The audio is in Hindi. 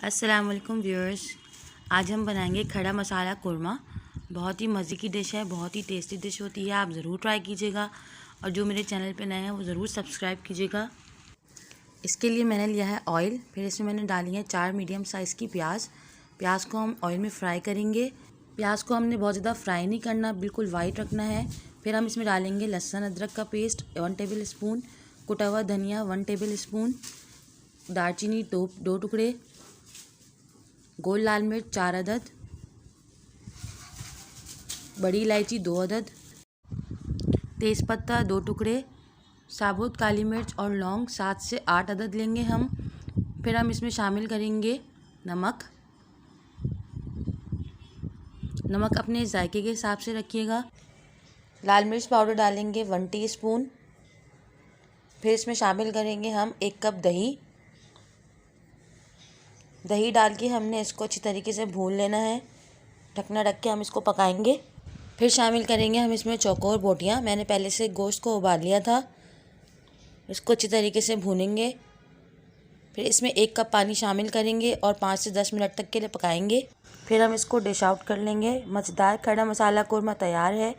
अस्सलाम वालेकुम व्यूअर्स। आज हम बनाएंगे खड़ा मसाला कुरमा। बहुत ही मज़े की डिश है, बहुत ही टेस्टी डिश होती है। आप ज़रूर ट्राई कीजिएगा और जो मेरे चैनल पे नए हैं वो ज़रूर सब्सक्राइब कीजिएगा। इसके लिए मैंने लिया है ऑयल, फिर इसमें मैंने डाली है 4 मीडियम साइज़ की प्याज। प्याज को हम ऑयल में फ्राई करेंगे। प्याज को हमने बहुत ज़्यादा फ्राई नहीं करना, बिल्कुल वाइट रखना है। फिर हम इसमें डालेंगे लहसुन अदरक का पेस्ट 1 टेबल स्पून, कुटा हुआ धनिया 1 टेबल स्पून, दालचीनी दो टुकड़े, गोल लाल मिर्च 4 अदद, बड़ी इलायची 2 अदद, तेज़पत्ता 2 टुकड़े, साबुत काली मिर्च और लौंग 7 से 8 अदद लेंगे हम। फिर हम इसमें शामिल करेंगे नमक। नमक अपने जायके के हिसाब से रखिएगा। लाल मिर्च पाउडर डालेंगे 1 टीस्पून। फिर इसमें शामिल करेंगे हम 1 कप दही। दही डाल के हमने इसको अच्छी तरीके से भून लेना है। ढकना ढक के हम इसको पकाएंगे। फिर शामिल करेंगे हम इसमें चौकोर बोटियाँ। मैंने पहले से गोश्त को उबाल लिया था। इसको अच्छी तरीके से भूनेंगे। फिर इसमें 1 कप पानी शामिल करेंगे और 5 से 10 मिनट तक के लिए पकाएंगे। फिर हम इसको डिश आउट कर लेंगे। मज़ेदार खड़ा मसाला कुरमा तैयार है।